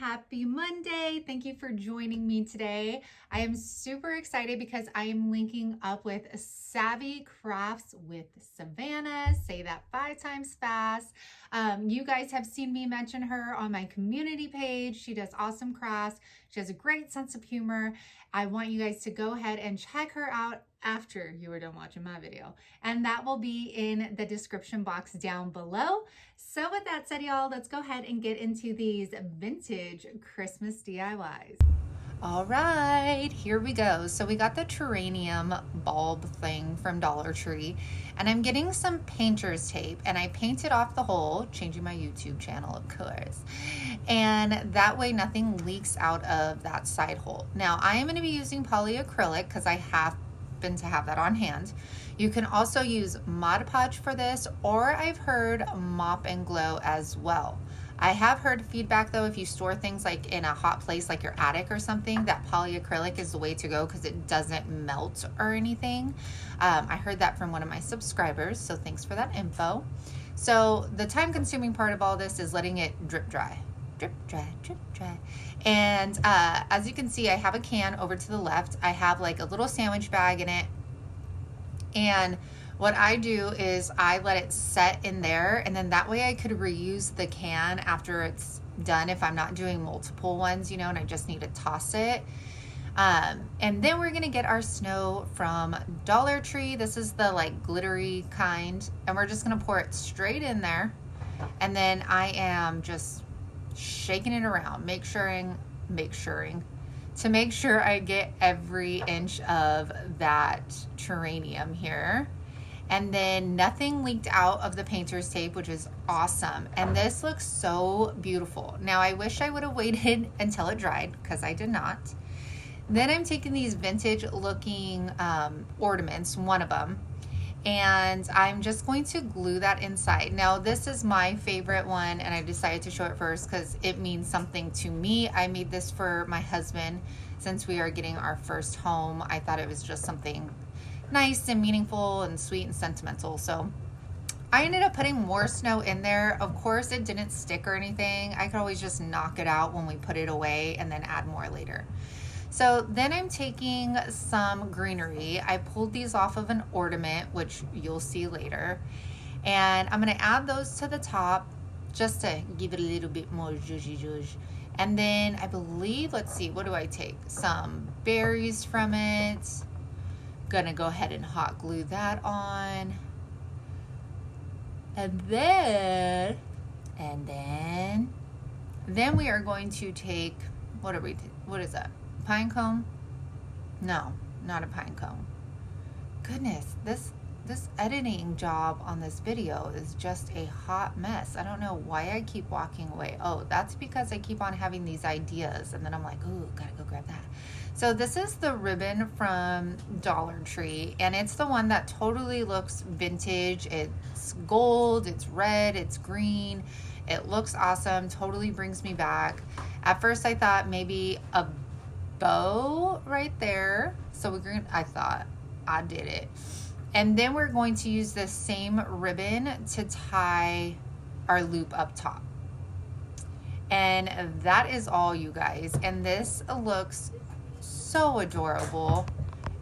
Happy Monday. Thank you for joining me today. I am super excited because I am linking up with Savvy Crafts with Savannah. Say that 5 times fast. You guys have seen me mention her on my community page. She does awesome crafts. She has a great sense of humor. I want you guys to go ahead and check her out after you are done watching my video. And that will be in the description box down below. So with that said, y'all, let's go ahead and get into these vintage Christmas DIYs. All right, here we go. So we got the terrarium bulb thing from Dollar Tree, and I'm getting some painter's tape, and I painted off the hole, changing my YouTube channel, of course. And that way nothing leaks out of that side hole. Now I am gonna be using polyacrylic because I happen to have that on hand. You can also use Mod Podge for this, or I've heard Mop and Glow as well. I have heard feedback though, if you store things like in a hot place like your attic or something, that polyacrylic is the way to go because it doesn't melt or anything. I heard that from one of my subscribers, so thanks for that info. So the time consuming part of all this is letting it drip dry. Drip dry, drip dry. And as you can see, I have a can over to the left. I have like a little sandwich bag in it. And what I do is I let it set in there, and then that way I could reuse the can after it's done if I'm not doing multiple ones, you know, and I just need to toss it. And then we're gonna get our snow from Dollar Tree. This is the like glittery kind, and we're just gonna pour it straight in there. And then I am just shaking it around, to make sure I get every inch of that terrarium here. And then nothing leaked out of the painter's tape, which is awesome. And this looks so beautiful. Now I wish I would have waited until it dried because I did not. Then I'm taking these vintage looking ornaments, one of them, and I'm just going to glue that inside. Now this is my favorite one, and I decided to show it first because it means something to me. I made this for my husband since we are getting our first home. I thought it was just something nice and meaningful and sweet and sentimental. So I ended up putting more snow in there. Of course it didn't stick or anything. I could always just knock it out when we put it away and then add more later. So then I'm taking some greenery. I pulled these off of an ornament, which you'll see later. And I'm gonna add those to the top just to give it a little bit more zhuzh. And then I believe, let's see, what do I take? Some berries from it. Gonna go ahead and hot glue that on. And then we are going to take, what is that? Pine cone? No, not a pine cone. Goodness, this editing job on this video is just a hot mess. I don't know why I keep walking away. Oh, that's because I keep on having these ideas and then I'm like, ooh, gotta go grab that. So this is the ribbon from Dollar Tree, and it's the one that totally looks vintage. It's gold, it's red, it's green. It looks awesome, totally brings me back. At first I thought maybe a bow right there. So I did it. And then we're going to use the same ribbon to tie our loop up top. And that is all, you guys. And this looks so adorable.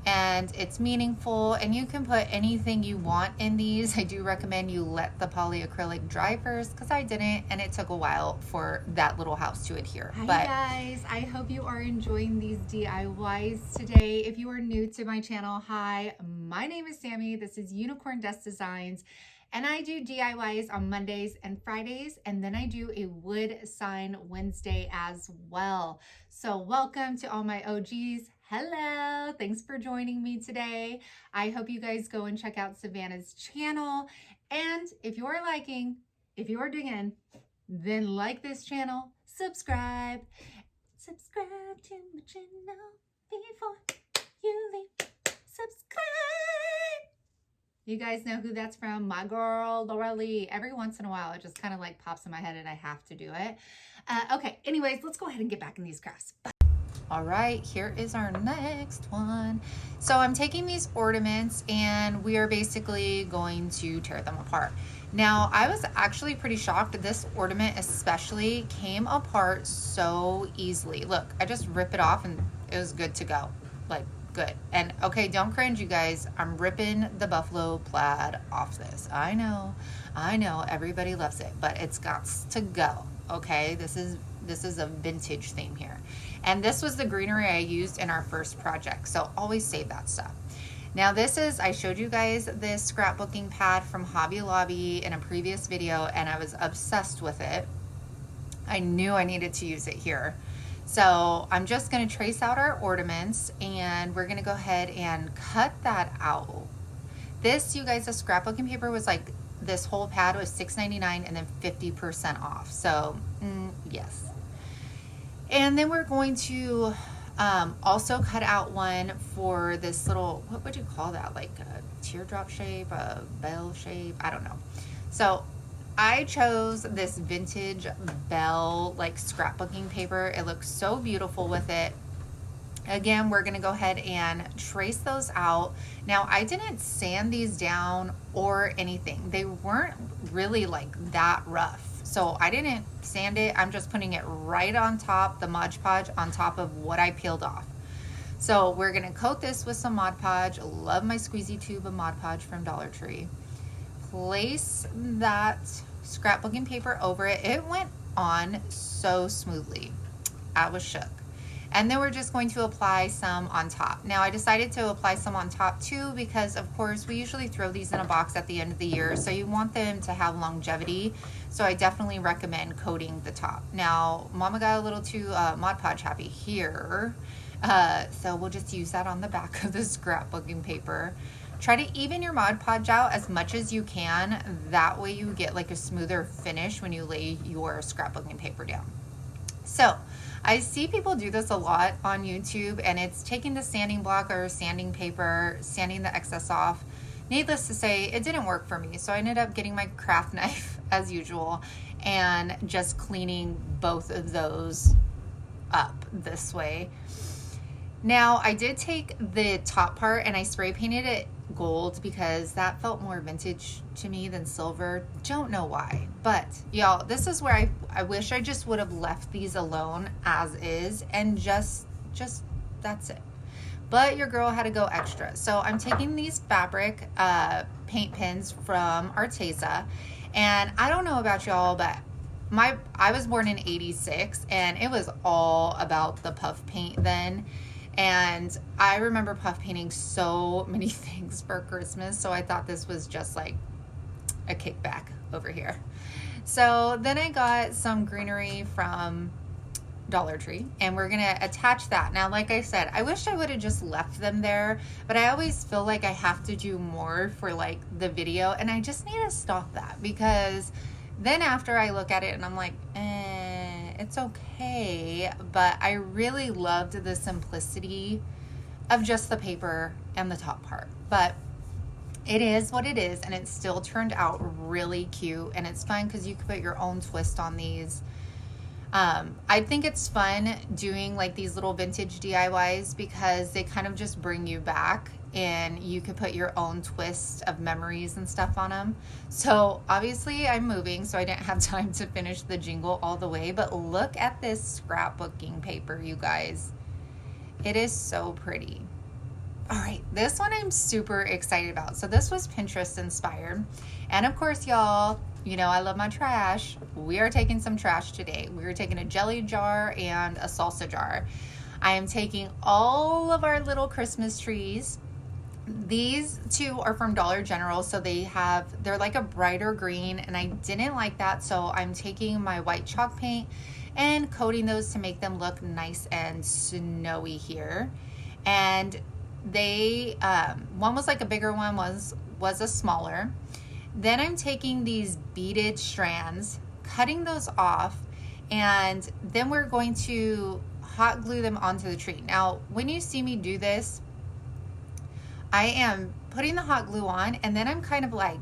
And it's meaningful, and you can put anything you want in these. I do recommend you let the polyacrylic dry first because I didn't, and it took a while for that little house to adhere. Hi guys, I hope you are enjoying these DIYs today. If you are new to my channel, hi, my name is Sammy. This is Unicorn Dust Designs, and I do DIYs on Mondays and Fridays, and then I do a wood sign Wednesday as well. So welcome to all my OGs. Hello, thanks for joining me today. I hope you guys go and check out Savannah's channel. And if you're digging, then like this channel, subscribe to my channel before you leave, subscribe. You guys know who that's from? My girl, Laura Lee. Every once in a while, it just kind of like pops in my head and I have to do it. Okay, anyways, let's go ahead and get back in these crafts. Bye. All right, here is our next one. So I'm taking these ornaments and we are basically going to tear them apart. Now, I was actually pretty shocked. This ornament especially came apart so easily. Look, I just rip it off and it was good to go. Like, good. And okay, don't cringe, you guys. I'm ripping the buffalo plaid off this. I know, everybody loves it, but it's got to go. Okay, this is a vintage theme here. And this was the greenery I used in our first project. So always save that stuff. Now this is, I showed you guys this scrapbooking pad from Hobby Lobby in a previous video, and I was obsessed with it. I knew I needed to use it here. So I'm just gonna trace out our ornaments, and we're gonna go ahead and cut that out. This, you guys, the scrapbooking paper was like, this whole pad was $6.99 and then 50% off. So yes. And then we're going to also cut out one for this little, what would you call that? Like a teardrop shape, a bell shape? I don't know. So I chose this vintage bell like scrapbooking paper. It looks so beautiful with it. Again, we're gonna go ahead and trace those out. Now, I didn't sand these down or anything. They weren't really like that rough. So I didn't sand it. I'm just putting it right on top, the Mod Podge on top of what I peeled off. So we're gonna coat this with some Mod Podge. Love my squeezy tube of Mod Podge from Dollar Tree. Place that scrapbooking paper over it. It went on so smoothly. I was shook. And then we're just going to apply some on top. Now I decided to apply some on top too because of course we usually throw these in a box at the end of the year, so you want them to have longevity. So I definitely recommend coating the top. Now Mama got a little too Mod Podge happy here, so we'll just use that on the back of the scrapbooking paper. Try to even your Mod Podge out as much as you can. That way you get like a smoother finish when you lay your scrapbooking paper down. So I see people do this a lot on YouTube, and it's taking the sanding block or sanding paper, sanding the excess off. Needless to say, it didn't work for me. So I ended up getting my craft knife as usual and just cleaning both of those up this way. Now I did take the top part and I spray painted it gold because that felt more vintage to me than silver. Don't know why, but y'all, this is where I wish I just would have left these alone as is and just that's it. But your girl had to go extra. So I'm taking these fabric paint pens from Arteza, and I don't know about y'all, but I was born in '86 and it was all about the puff paint then. And I remember puff painting so many things for Christmas, so I thought this was just like a kickback over here. So then I got some greenery from Dollar Tree, and we're gonna attach that. Now, like I said, I wish I would have just left them there, but I always feel like I have to do more for like the video, and I just need to stop that because then after I look at it and I'm like, it's okay, but I really loved the simplicity of just the paper and the top part. But it is what it is, and it still turned out really cute, and it's fun because you can put your own twist on these. I think it's fun doing like these little vintage DIYs because they kind of just bring you back, and you can put your own twist of memories and stuff on them. So obviously I'm moving, so I didn't have time to finish the jingle all the way, but look at this scrapbooking paper, you guys. It is so pretty. All right, this one I'm super excited about. So this was Pinterest inspired. And of course, y'all, you know I love my trash. We are taking some trash today. We are taking a jelly jar and a salsa jar. I am taking all of our little Christmas trees. These two are from Dollar General, so they're like a brighter green, and I didn't like that, so I'm taking my white chalk paint and coating those to make them look nice and snowy here. And they one was like a bigger one, was a smaller. Then I'm taking these beaded strands, cutting those off, and then we're going to hot glue them onto the tree. Now when you see me do this, I am putting the hot glue on, and then I'm kind of like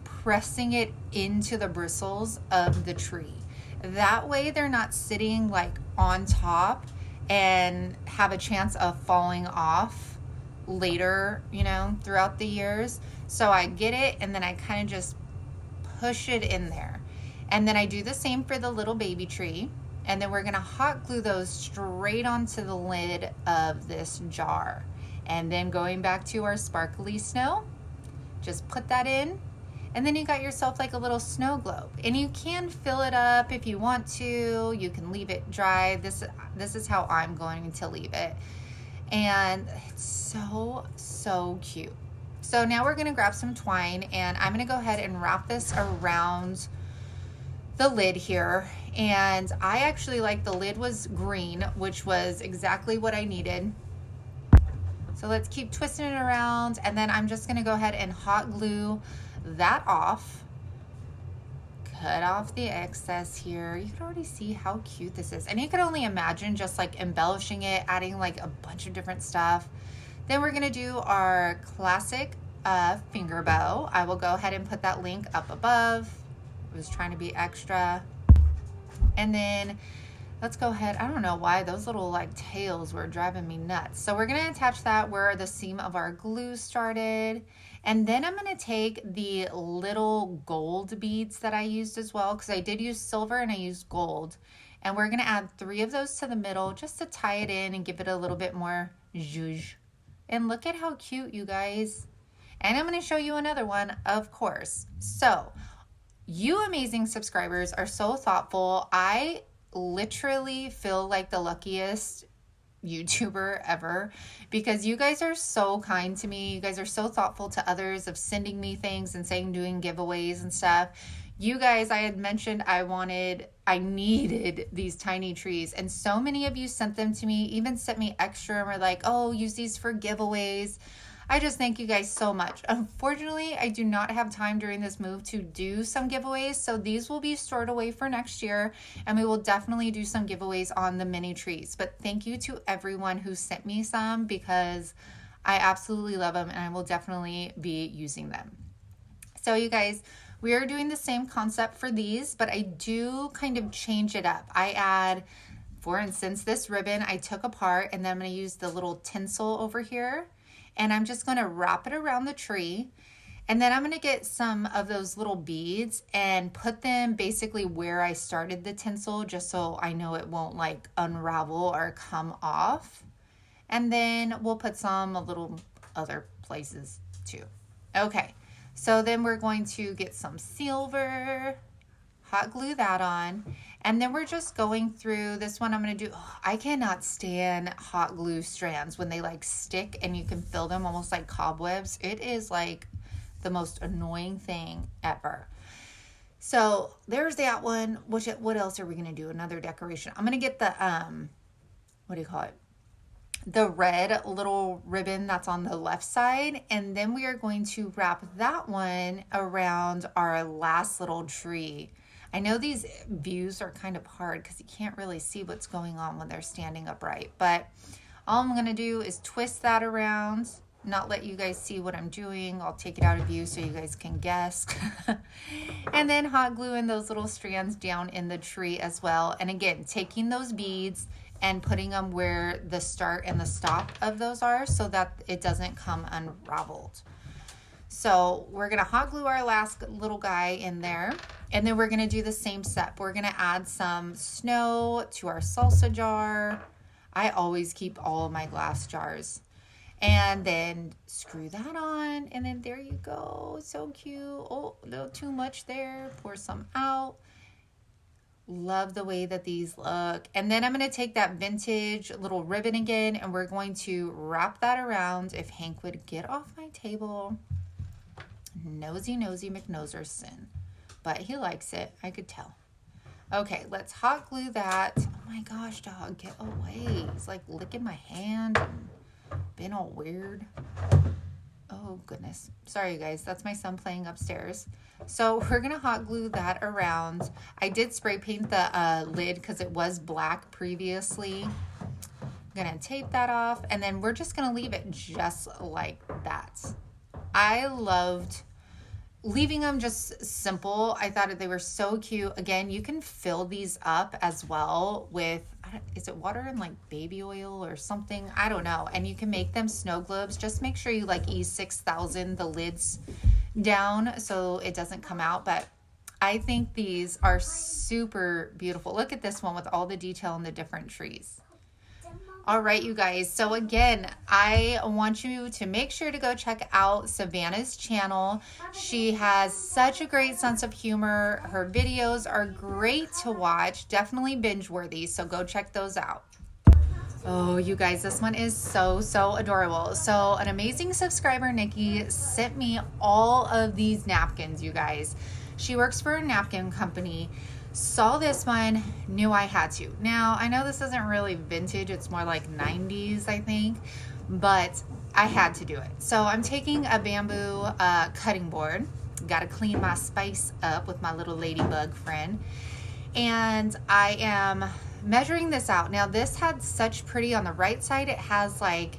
pressing it into the bristles of the tree. That way they're not sitting like on top and have a chance of falling off later, you know, throughout the years. So I get it, and then I kind of just push it in there. And then I do the same for the little baby tree. And then we're gonna hot glue those straight onto the lid of this jar. And then going back to our sparkly snow, just put that in. And then you got yourself like a little snow globe. And you can fill it up if you want to. You can leave it dry. This is how I'm going to leave it. And it's so, so cute. So now we're gonna grab some twine, and I'm gonna go ahead and wrap this around the lid here. And I actually like the lid was green, which was exactly what I needed. So let's keep twisting it around, and then I'm just gonna go ahead and hot glue that off. Cut off the excess here. You can already see how cute this is. And you can only imagine just like embellishing it, adding like a bunch of different stuff. Then we're gonna do our classic finger bow. I will go ahead and put that link up above. I was trying to be extra. And then let's go ahead. I don't know why those little like tails were driving me nuts. So we're gonna attach that where the seam of our glue started. And then I'm gonna take the little gold beads that I used as well, because I did use silver and I used gold. And we're gonna add 3 of those to the middle just to tie it in and give it a little bit more zhuzh. And look at how cute, you guys. And I'm gonna show you another one, of course. So you amazing subscribers are so thoughtful. I literally feel like the luckiest YouTuber ever, because you guys are so kind to me. You guys are so thoughtful to others of sending me things and saying doing giveaways and stuff. You guys, I had mentioned I needed these tiny trees, and so many of you sent them to me, even sent me extra and were like, oh, use these for giveaways. I just thank you guys so much. Unfortunately, I do not have time during this move to do some giveaways, so these will be stored away for next year, and we will definitely do some giveaways on the mini trees. But thank you to everyone who sent me some, because I absolutely love them and I will definitely be using them. So you guys, we are doing the same concept for these, but I do kind of change it up. I add, for instance, this ribbon I took apart, and then I'm going to use the little tinsel over here. And I'm just going to wrap it around the tree. And then I'm going to get some of those little beads and put them basically where I started the tinsel, just so I know it won't like unravel or come off. And then we'll put some a little other places too. Okay, so then we're going to get some silver, hot glue that on. And then we're just going through this one. I'm going to do, I cannot stand hot glue strands when they like stick and you can feel them almost like cobwebs. It is like the most annoying thing ever. So there's that one. What else are we going to do? Another decoration. I'm going to get the, what do you call it? The red little ribbon that's on the left side. And then we are going to wrap that one around our last little tree. I know these views are kind of hard because you can't really see what's going on when they're standing upright, but all I'm going to do is twist that around, not let you guys see what I'm doing. I'll take it out of view so you guys can guess. And then hot glue in those little strands down in the tree as well. And again, taking those beads and putting them where the start and the stop of those are so that it doesn't come unraveled. So we're going to hot glue our last little guy in there. And then we're going to do the same step. We're going to add some snow to our salsa jar. I always keep all of my glass jars. And then screw that on. And then there you go. So cute. Oh, a little too much there. Pour some out. Love the way that these look. And then I'm going to take that vintage little ribbon again. And we're going to wrap that around. If Hank would get off my table. Nosy McNoserson. But he likes it. I could tell. Okay, let's hot glue that. Oh my gosh, dog, get away. He's like licking my hand and being all weird. Oh goodness. Sorry, you guys. That's my son playing upstairs. So we're going to hot glue that around. I did spray paint the lid because it was black previously. I'm going to tape that off. And then we're just going to leave it just like that. I loved leaving them just simple. I thought they were so cute. Again, you can fill these up as well with, is it water and like baby oil or something? I don't know. And you can make them snow globes. Just make sure you like E6000 the lids down so it doesn't come out. But I think these are super beautiful. Look at this one with all the detail and the different trees. All right, you guys. So again, I want you to make sure to go check out Savannah's channel. She has such a great sense of humor. Her videos are great to watch, definitely binge worthy. So go check those out. Oh, you guys, this one is so adorable. So an amazing subscriber, Nikki, sent me all of these napkins, you guys. She works for a napkin company. Saw this one, knew I had to. Now, I know this isn't really vintage. It's more like 90s, I think. But I had to do it. So I'm taking a bamboo cutting board. Got to clean my space up with my little ladybug friend. And I am measuring this out. Now, this had such pretty on the right side. It has like,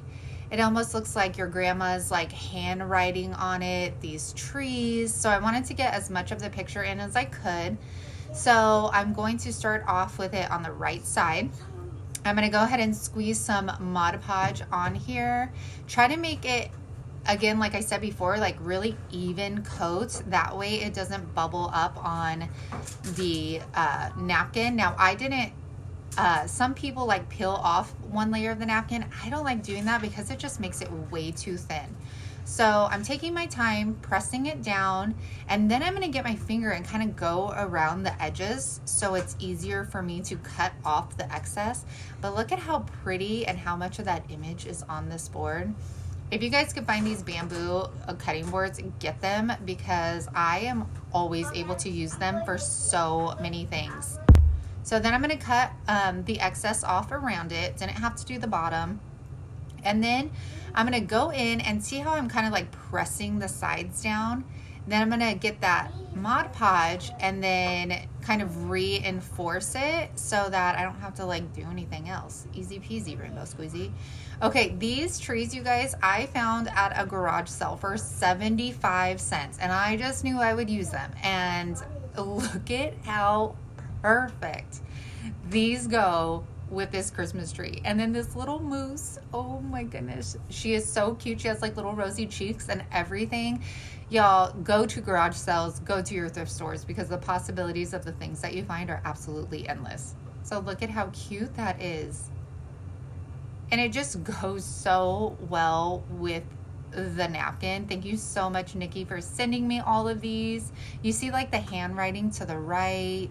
it almost looks like your grandma's like handwriting on it, these trees. So I wanted to get as much of the picture in as I could. So I'm going to start off with it on the right side. I'm going to go ahead and squeeze some Mod Podge on here. Try to make it, again, like I said before, like really even coats. That way it doesn't bubble up on the napkin. Now, I didn't, some people like peel off one layer of the napkin. I don't like doing that because it just makes it way too thin. So I'm taking my time, pressing it down, and then I'm going to get my finger and kind of go around the edges so it's easier for me to cut off the excess. But look at how pretty and how much of that image is on this board. If you guys can find these bamboo cutting boards, get them, because I am always able to use them for so many things. So then I'm going to cut the excess off around it. Didn't have to do the bottom. And then I'm going to go in and see how I'm kind of like pressing the sides down. Then I'm going to get that Mod Podge and then kind of reinforce it so that I don't have to like do anything else. Easy peasy, rainbow squeezy. Okay, these trees, you guys, I found at a garage sale for 75 cents. And I just knew I would use them. And look at how perfect these go with this Christmas tree. And then this little moose, oh my goodness, she is so cute. She has like little rosy cheeks and everything. Y'all, go to garage sales, go to your thrift stores, because the possibilities of the things that you find are absolutely endless. So look at how cute that is. And it just goes so well with the napkin. Thank you so much, Nikki, for sending me all of these. You see like the handwriting to the right,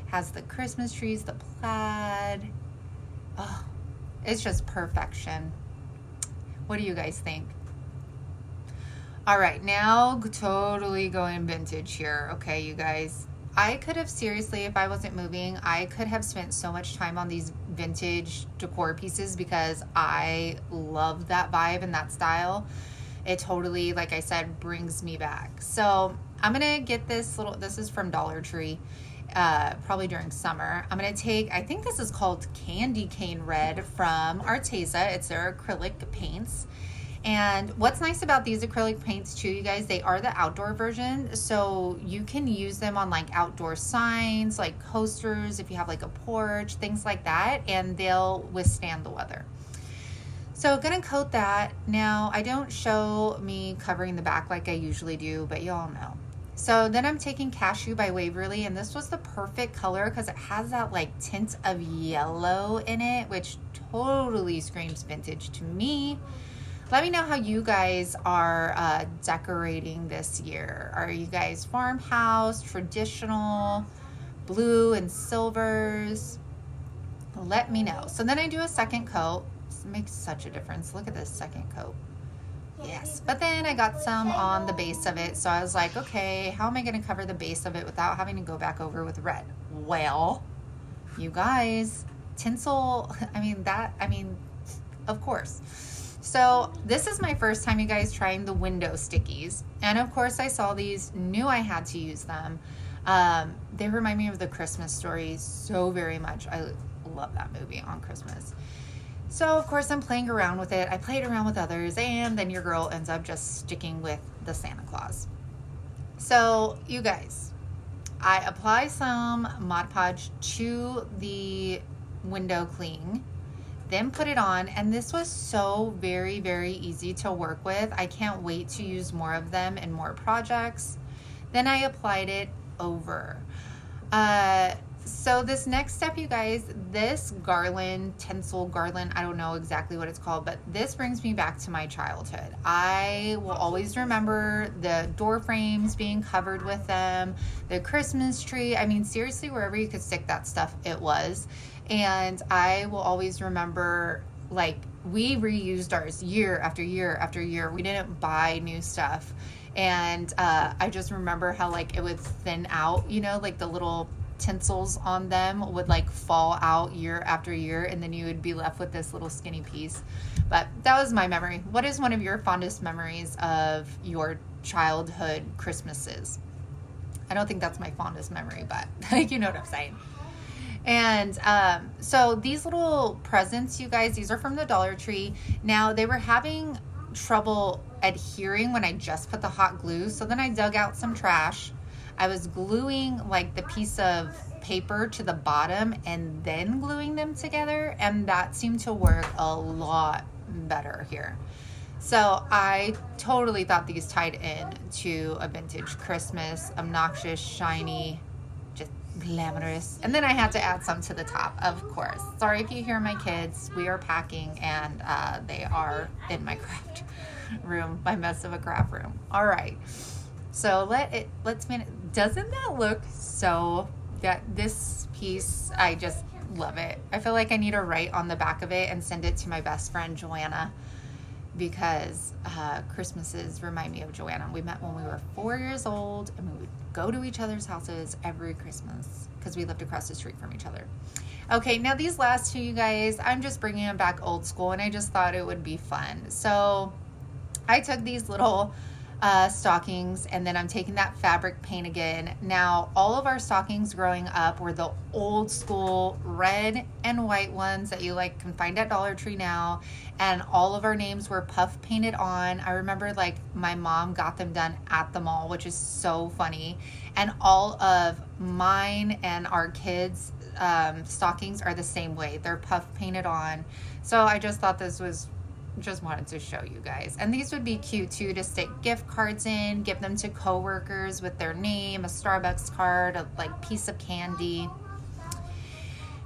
has the Christmas trees, the plaid. Oh, it's just perfection. What do you guys think? All right, now totally going vintage here. Okay, you guys, I could have seriously, if I wasn't moving, I could have spent so much time on these vintage decor pieces because I love that vibe and that style. It totally, like I said, brings me back. So I'm gonna get this little, this is from Dollar Tree. Probably during summer. I'm going to take, I think this is called Candy Cane Red from Arteza. It's their acrylic paints. And what's nice about these acrylic paints too, you guys, they are the outdoor version. So you can use them on like outdoor signs, like coasters, if you have like a porch, things like that, and they'll withstand the weather. So gonna coat that. Now, I don't show me covering the back like I usually do, but y'all know. So then I'm taking Cashew by Waverly, and this was the perfect color because it has that like tint of yellow in it, which totally screams vintage to me. Let me know how you guys are decorating this year. Are you guys farmhouse, traditional, blue and silvers? Let me know. So then I do a second coat. This makes such a difference. Look at this second coat. Yes, but then I got some on the base of it, so I was like, okay, how am I going to cover the base of it without having to go back over with red? Well, you guys, tinsel, of course. So this is my first time, you guys, trying the window stickies, and of course I saw these, knew I had to use them. They remind me of The Christmas Story so very much. I love that movie on Christmas. So, of course, I'm playing around with it. I played around with others, and then your girl ends up just sticking with the Santa Claus. So, you guys, I apply some Mod Podge to the window cling, then put it on, and this was so very, very easy to work with. I can't wait to use more of them in more projects. Then I applied it over. So this next step, you guys, this garland, tinsel garland, I don't know exactly what it's called, but this brings me back to my childhood. I will always remember the door frames being covered with them, the Christmas tree. I mean, seriously, wherever you could stick that stuff, it was. And I will always remember, like, we reused ours year after year after year. We didn't buy new stuff. And I just remember how, like, it would thin out, you know, like the little tinsels on them would like fall out year after year, and then you would be left with this little skinny piece. But that was my memory. What is one of your fondest memories of your childhood Christmases? I don't think that's my fondest memory, but you know what I'm saying. And so these little presents, you guys, these are from the Dollar Tree. Now, they were having trouble adhering when I just put the hot glue, so then I dug out some trash. I was gluing like the piece of paper to the bottom and then gluing them together, and that seemed to work a lot better here. So I totally thought these tied in to a vintage Christmas, obnoxious, shiny, just glamorous. And then I had to add some to the top, of course. Sorry if you hear my kids. We are packing, and they are in my craft room, my mess of a craft room. All right. So let's minute. Doesn't that look so, that this piece, I just love it. I feel like I need to write on the back of it and send it to my best friend, Joanna, because Christmases remind me of Joanna. We met when we were 4 years old, and we would go to each other's houses every Christmas because we lived across the street from each other. Okay, now these last two, you guys, I'm just bringing them back old school, and I just thought it would be fun. So I took these little stockings, and then I'm taking that fabric paint again. Now, all of our stockings growing up were the old school red and white ones that you like can find at Dollar Tree now, and all of our names were puff painted on. I remember like my mom got them done at the mall, which is so funny. And all of mine and our kids' stockings are the same way. They're puff painted on. So I just thought this was, just wanted to show you guys. And these would be cute too, to stick gift cards in, give them to coworkers with their name, a Starbucks card, a like piece of candy.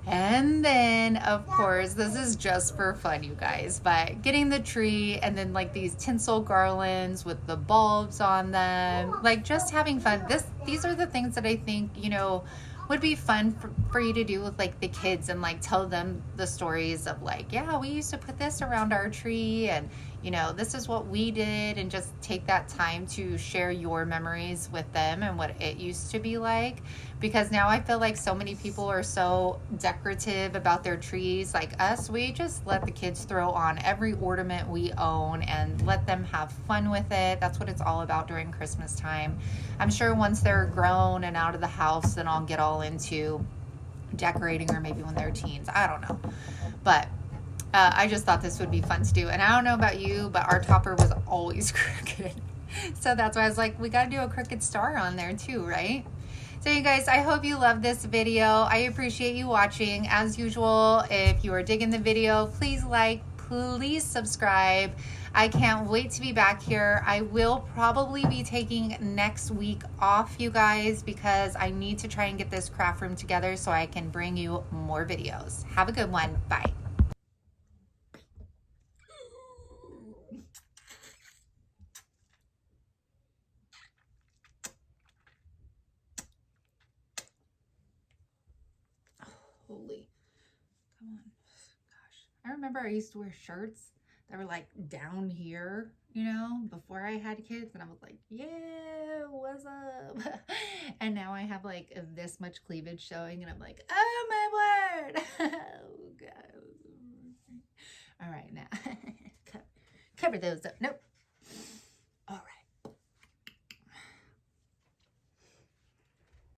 And then of course, this is just for fun, you guys, but getting the tree and then like these tinsel garlands with the bulbs on them, like just having fun. These are the things that I think, you know, would be fun for you to do with like the kids, and like tell them the stories of like, yeah, we used to put this around our tree, and you know, this is what we did, and just take that time to share your memories with them and what it used to be like. Because now I feel like so many people are so decorative about their trees. Like us, we just let the kids throw on every ornament we own and let them have fun with it. That's what it's all about during Christmas time. I'm sure once they're grown and out of the house, then I'll get all into decorating, or maybe when they're teens. I don't know. But I just thought this would be fun to do. And I don't know about you, but our topper was always crooked. So that's why I was like, we got to do a crooked star on there too, right? So you guys, I hope you love this video. I appreciate you watching. As usual, if you are digging the video, please like, please subscribe. I can't wait to be back here. I will probably be taking next week off, you guys, because I need to try and get this craft room together so I can bring you more videos. Have a good one. Bye. Holy, come on. Gosh. I remember I used to wear shirts that were like down here, you know, before I had kids, and I was like, yeah, what's up? And now I have like this much cleavage showing, and I'm like, oh my word. Oh God. All right, now cover those up. Nope.